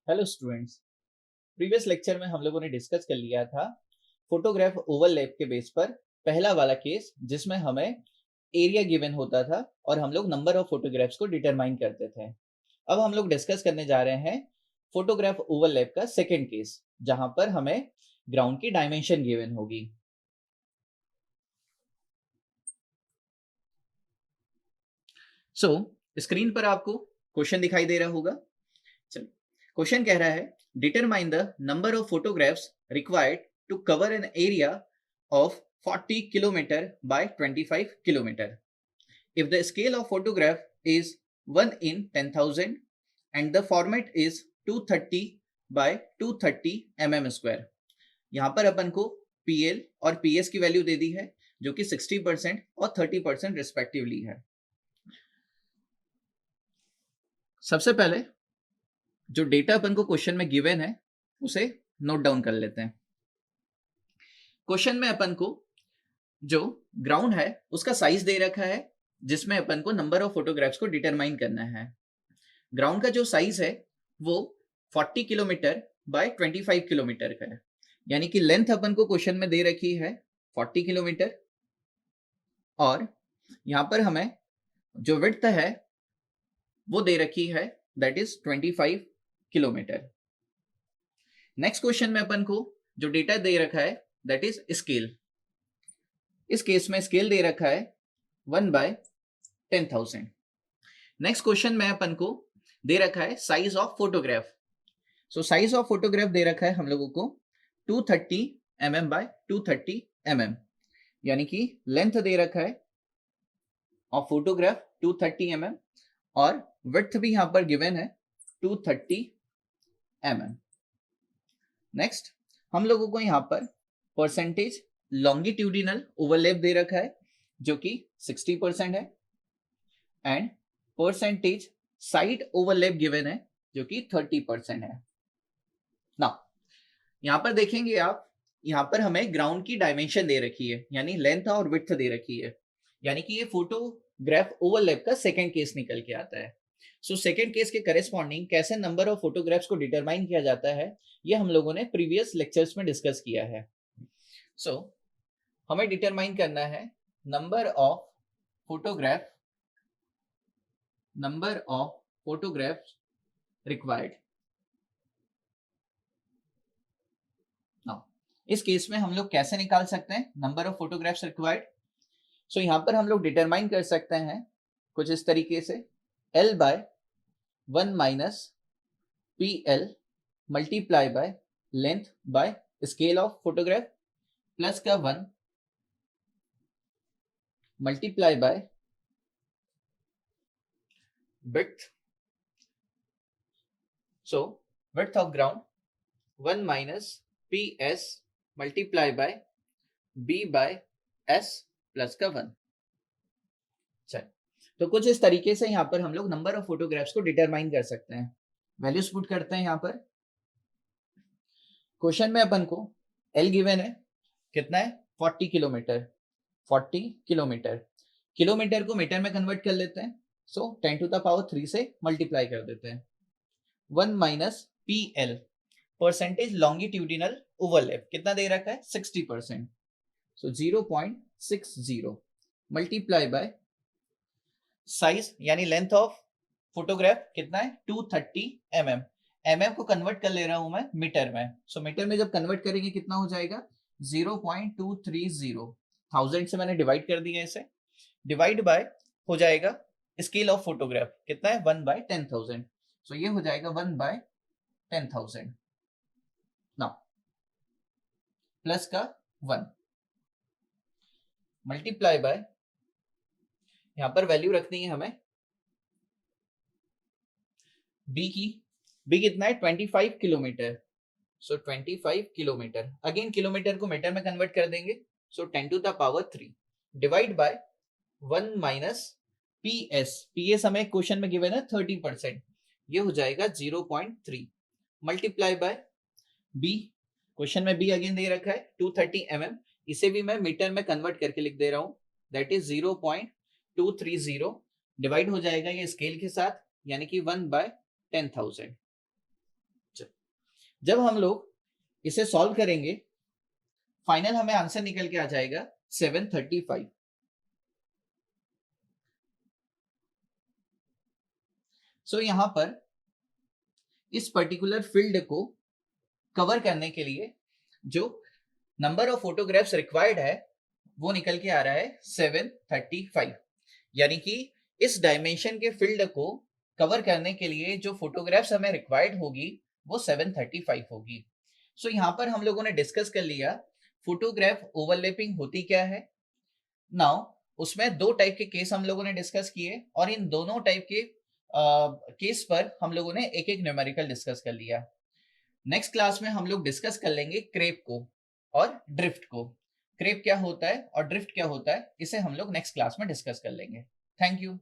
Hello students. Previous lecture में हम लोगों ने डिस्कस कर लिया था फोटोग्राफ ओवरलैप के बेस पर पहला वाला केस, जिसमें हमें एरिया गिवन होता था और हम लोग नंबर ऑफ फोटोग्राफ्स को डिटरमाइन करते थे। अब हम लोग डिस्कस करने जा रहे हैं फोटोग्राफ ओवरलैप का सेकेंड केस, जहां पर हमें ग्राउंड की डायमेंशन गिवन होगी। स्क्रीन पर आपको क्वेश्चन दिखाई दे रहा होगा। चलो, क्वेश्चन कह रहा है determine the number of photographs required to cover an area of 40 kilometre by 25 kilometre if the scale of photograph is 1 in 10,000 and the format is 230 by 230 mm square। यहां पर अपन को PL और PS की value दे दी है, जो कि 60% और 30% respectively है। सबसे पहले जो डेटा अपन को क्वेश्चन में गिवन है उसे नोट डाउन कर लेते हैं। क्वेश्चन में अपन को जो ग्राउंड है उसका साइज दे रखा है, जिसमें अपन को नंबर ऑफ फोटोग्राफ्स को डिटरमाइन करना है। ग्राउंड का जो साइज है वो 40 किलोमीटर बाय 25 किलोमीटर का है, यानी कि लेंथ अपन को क्वेश्चन में दे रखी है 40 किलोमीटर और यहां पर हमें जो विड्थ है वो दे रखी है that is 25 kilometre. Next question में अपन को जो डेटा दे रखा है दैट इज स्केल। इस केस में स्केल दे रखा है 1 बाय 10,000। नेक्स्ट क्वेश्चन में अपन को दे रखा है size of photograph. Size of photograph दे रखा है हम लोगों को 230 mm बाय 230 mm, यानी कि लेंथ दे रखा है ऑफ फोटोग्राफ 230 mm और विड्थ भी यहां पर गिवन है 230 mm। नेक्स्ट हम लोगों को यहां पर परसेंटेज लॉन्गिट्यूडिनल ओवरलैप दे रखा है, जो कि 60% है, and percentage side overlap given है, जो कि 30% है। नाउ यहां पर देखेंगे आप, यहां पर हमें ग्राउंड की डायमेंशन दे रखी है, यानी लेंथ और विड्थ दे रखी है, यानी कि ये फोटोग्राफ ओवरलैप का सेकंड केस निकल के आता है। सेकंड केस के करेस्पॉन्डिंग कैसे नंबर ऑफ फोटोग्राफ्स को डिटरमाइन किया जाता है, ये हम लोगों ने प्रीवियस लेक्चर्स में डिस्कस किया है। हमें डिटरमाइन करना है नंबर ऑफ फोटोग्राफ्स रिक्वायर्ड। इस केस में हम लोग कैसे निकाल सकते हैं नंबर ऑफ फोटोग्राफ्स रिक्वायर्ड? यहां पर हम लोग डिटरमाइन कर सकते हैं कुछ इस तरीके से, L by 1 minus PL multiply by length by scale of photograph plus का 1 multiply by width। width of ground 1 minus PS multiply by B by S plus का 1। चल, तो कुछ इस तरीके से यहां पर हम लोग नंबर ऑफ फोटोग्राफ्स को डिटरमाइन कर सकते हैं। वैल्यूज पुट करते हैं यहां पर। क्वेश्चन में अपन को L गिवन है, कितना है 40 किलोमीटर। 40 किलोमीटर, किलोमीटर को मीटर में कन्वर्ट कर लेते हैं, 10 टू द पावर 3 से मल्टीप्लाई कर देते हैं। 1 minus PL percentage longitudinal overlap कितना दे रखा है 60%, 0.60 मल्टीप्लाई बाय साइज यानी लेंथ ऑफ फोटोग्राफ कितना है 230 mm। mm को कन्वर्ट कर ले रहा हूं मैं मीटर में, मीटर में जब कन्वर्ट करेंगे कितना हो जाएगा 0.230। 1000 से मैंने डिवाइड कर दिया, इसे डिवाइड बाय हो जाएगा स्केल ऑफ फोटोग्राफ कितना है 1 बाय 10,000। ये हो जाएगा 1 बाय 10,000। नाउ प्लस का 1 मल्टीप्लाई बाय, यहां पर वैल्यू रखनी है हमें B की। B कितना है 25 किलोमीटर, 25 किलोमीटर, अगेन किलोमीटर को मीटर में कन्वर्ट कर देंगे, 10 to the power 3 divide by 1 minus PS हमें क्वेश्चन में गिवन है 30%, ये हो जाएगा 0.3 मल्टीप्लाई बाय B। क्वेश्चन में B अगेन दे रखा है 230 mm, इसे भी मैं मीटर में कन्वर्ट करके लिख दे रहा हूं, दैट इज 0.230 डिवाइड हो जाएगा ये स्केल के साथ, यानी कि 1 बाय 10,000। जब हम लोग इसे सॉल्व करेंगे, फाइनल हमें आंसर निकल के आ जाएगा 735। सो यहां पर इस पर्टिकुलर फील्ड को कवर करने के लिए जो नंबर ऑफ फोटोग्राफ्स रिक्वायर्ड है वो निकल के आ रहा है 735। यानी कि इस डायमेंशन के फील्ड को कवर करने के लिए जो फोटोग्राफ्स हमें रिक्वायर्ड होगी वो 735 होगी। सो यहाँ पर हम लोगों ने डिस्कस कर लिया फोटोग्राफ ओवरलैपिंग होती क्या है। नाउ उसमें दो टाइप के केस हम लोगों ने डिस्कस किए और इन दोनों टाइप के केस पर हम लोगों ने एक एक न्यूमेरिकल डिस्कस कर लिया। नेक्स्ट क्लास में हम लोग डिस्कस कर लेंगे क्रेप को और ड्रिफ्ट को। क्रेप क्या होता है और ड्रिफ्ट क्या होता है इसे हम लोग नेक्स्ट क्लास में डिस्कस कर लेंगे। Thank you.